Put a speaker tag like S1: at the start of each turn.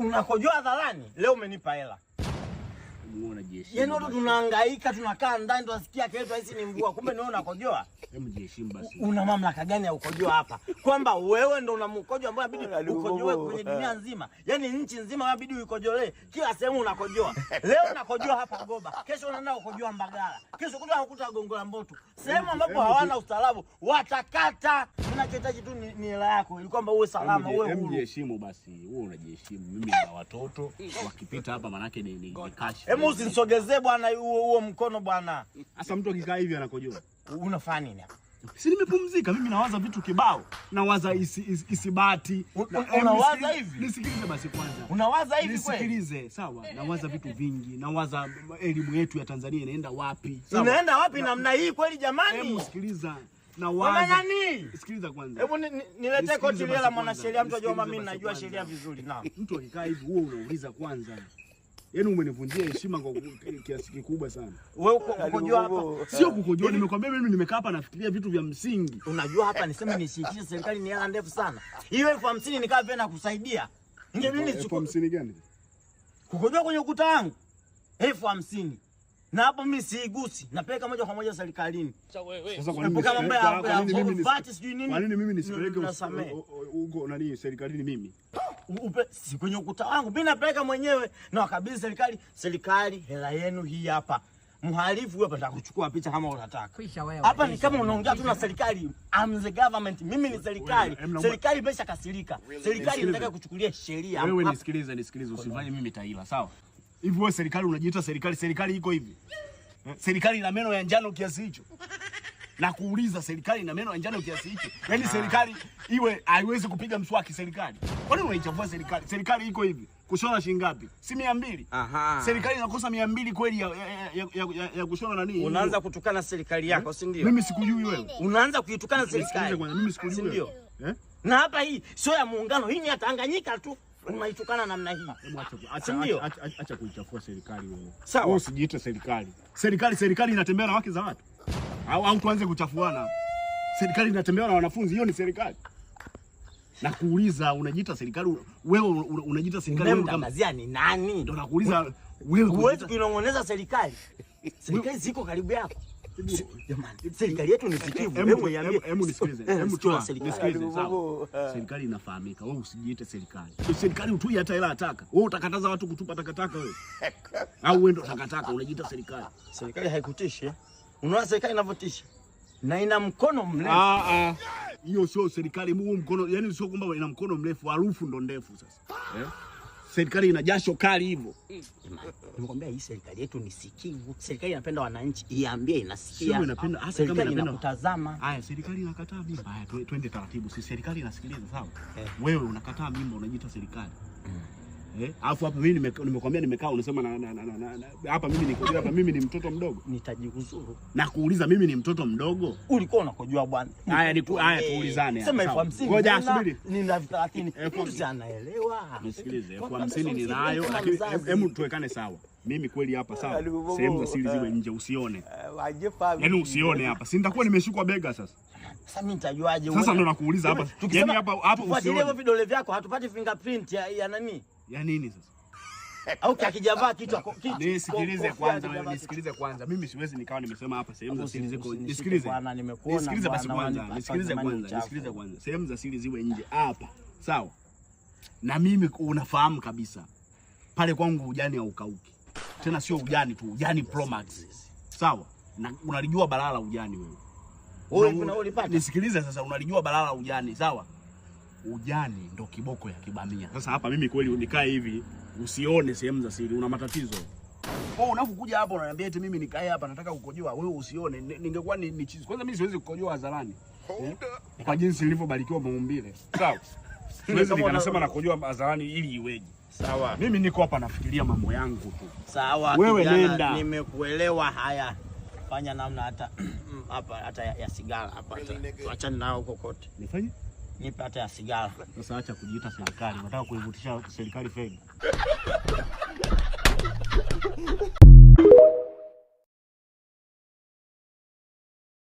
S1: Unakojoa hadharani. Leo umenipa hela.
S2: Muona jeshi.
S1: Yaani watu tunahangaika, tunakaa ndani tunasikia kelele hizi ni mvua. Kumbe wewe unakojoa.
S2: Hebu jiheshimu basi.
S1: Una mamlaka gani ya kukojoa hapa? Kwamba wewe ndo unamkojoa ambao inabidi ukojoe kwenye dunia nzima. Yaani nchi nzima inabidi uikojolee. Kila sehemu unakojoa. Leo unakojoa hapa Goba. Kesho unaenda kukojoa Mbagala. Kesho unakuta Gongo la Mboto. Sehemu ambapo hawana ustaarabu watakata. Ninachohitaji tu ni hela yako ili kwamba uwe salama, uwe huru.
S2: Hebu jiheshimu basi. Wewe unajiheshimu. Mimi na watoto wakipita hapa manake ni cash.
S1: Hebu usinisogezee bwana huo mkono bwana.
S2: Sasa mtu akikaa hivi anakojoa.
S1: Unafanya nini hapa?
S2: Si nimepumzika mimi, nawaza vitu kibao. Nawaza isibati.
S1: Unawaza hivi?
S2: Nisikilize basi kwanza.
S1: Unawaza hivi kweli?
S2: Nisikilize, sawa. Nawaza vitu vingi. Nawaza elimu yetu ya Tanzania inaenda wapi? Sawa.
S1: Inaenda wapi namna hii kweli jamani?
S2: Hebu sikiliza. Nawaza.
S1: Nani?
S2: Sikiliza kwanza.
S1: Hebu niletee koti la mwanasheria, mtu ajua mimi najua sheria vizuri. Naam.
S2: Mtu akikaa hivi wewe unauliza kwanza. Yaani umenivunjia heshima kwa kiasi kikubwa sana.
S1: Wewe ukojoa hapa.
S2: Sio kukojoa, nimekwambia mimi nimekaa hapa nafikiria vitu vya msingi.
S1: Unajua hapa niseme nishikishe serikali ni hela ndefu sana. Hiyo 50,000 nikaa vena kusaidia. Nje mimi nichukue
S2: 50,000 gani?
S1: Kukojoa kwenye ukuta wangu 50,000. Na hapo mimi siigusi, napeleka moja kwa moja serikalini.
S2: Sasa kwa nini mambo
S1: ya
S2: mimi nisipeleke huko nani serikalini mimi?
S1: Si kwenye ukuta wangu, mimi napeleka mwenyewe na wakabidhi serikali hela yenu hii hapa. Mhalifu hapa atakuchukua picha kama unataka. Hapa ni kama unaongea tu na serikali. I'm the government. Mimi ni serikali. Serikali imesha kasirika. Serikali inataka kuchukulia sheria.
S2: Wewe nisikilize, usifanye mimi taila, sawa? Hivi wewe serikali unajiita serikali iko hivi? Serikali ina meno ya njano kiasi hicho? Na kuuliza serikali ina meno ya njano kiasi hicho? Yaani serikali iwe haiwezi kupiga mswaki serikali. Kwa nini unaichafua serikali? Serikali iko hivi. Kushona shilingi ngapi? Si 200.
S1: Aha.
S2: Serikali inakosa 200 kweli ya kushona nani?
S1: Unaanza kutukana serikali yako, si ndio?
S2: Mimi sikujui wewe.
S1: Unaanza kuitukana serikali.
S2: Mimi sikujui wewe.
S1: Na hapa hii sio ya muungano, hii ni ya Tanganyika tu. Unaitukana namna hii.
S2: Acha kuichafua serikali wewe.
S1: Sawa.
S2: Wewe usijiite serikali. Serikali inatembea na wake za watu. Au tuanze kuchafuana. Serikali inatembea na wanafunzi, hiyo ni serikali. Na kuuliza unajiita serikali, wewe unajiita serikali wewe kama
S1: ni nani?
S2: Ndio nakuuliza wewe
S1: huwezi kuinong'oneza serikali. Serikali ziko karibu yako. Jamani, serikali yetu ni sikivu.
S2: Hebu nisikilize. Nisikilize sawa. Serikali inafahamika. Wewe usijiite serikali. Serikali utui hata hela ataka. Wewe utakataza watu kutupa takataka wewe. Au wewe ndo takataka unajiita serikali.
S1: Serikali haikutishi. Unaona serikali inavyotisha. Na ina mkono mrefu.
S2: Hiyo sio serikali, huu mkono, yani sio kwamba ina mkono mrefu, harufu ndo ndefu sasa. Serikali ina jasho kali hivyo.
S1: Nimekwambia hii serikali yetu ni sikivu. Serikali inapenda wananchi, iambie inasikia.
S2: Sio inapenda, hasa kama inapenda
S1: kutazama.
S2: Haya, serikali inakataa mimba. Haya, twende taratibu. Si serikali inasikiliza, sawa? Wewe unakataa mimba, unajiita serikali. Alafu hapa mimi nimekwambia nimekaa unasema hapa mimi nikojoa hapa mimi ni mtoto mdogo.
S1: Nitajihuzuru.
S2: Na kuuliza mimi ni mtoto mdogo?
S1: Ulikuwa unakojoa bwana.
S2: Haya tuulizane.
S1: Sema 50,000.
S2: Ngoja subiri.
S1: Ni 30,000. Anaelewa.
S2: Nisikilize. 50,000 ninayo lakini hebu tuwekane sawa. Mimi kweli hapa sawa. Sehemu za siri ziwe nje usione. Yaani usione hapa. Si nitakuwa nimeshikwa bega sasa.
S1: Sasa mimi nitajuaje
S2: wewe? Sasa ndo nakuuliza hapa. Yaani hapa
S1: usione. Hivyo vidole vyako hatupati fingerprint ya nani?
S2: Ya nini sasa?
S1: Au kakijavaa kitu.
S2: Nisikilize kwanza. Mimi siwezi nikawa nimesema hapa sehemu za siri ziko. Nisikilize basi kwanza. Nisikilize kwanza. Sehemu za siri ziwe nje hapa. Sawa? Na mimi unafahamu kabisa. Pale kwangu ujani haukauki. Tena sio ujani tu, ujani Pro Max. Sawa? Na unalijua balala ujani wewe.
S1: Wewe unalipata?
S2: Nisikilize sasa, unalijua balala ujani, sawa? Ujani ndo kiboko ya kibamia. Sasa hapa mimi kweli unikae hivi, usione sehemu za siri, una matatizo. Wewe unapokuja hapa unaniambia eti mimi nikae hapa nataka kukojoa, wewe usione. Ningekuwa ni chizi. Kwanza mimi siwezi kukojoa hadharani. Kwa jinsi nilivyobarikiwa maumbile. Sawa? Siwezi nikasema nakojoa hadharani ili iweje.
S1: Sawa.
S2: Mimi niko hapa nafikiria mambo yangu tu.
S1: Sawa.
S2: Wewe nenda.
S1: Nimekuelewa. Haya. Fanya namna hata hapa hata ya sigara hapa. Tuachane nao huko kote.
S2: Nifanye?
S1: Nipe hata ya sigara.
S2: Sasa acha kujiita serikali. Nataka kuivutisha serikali fedha.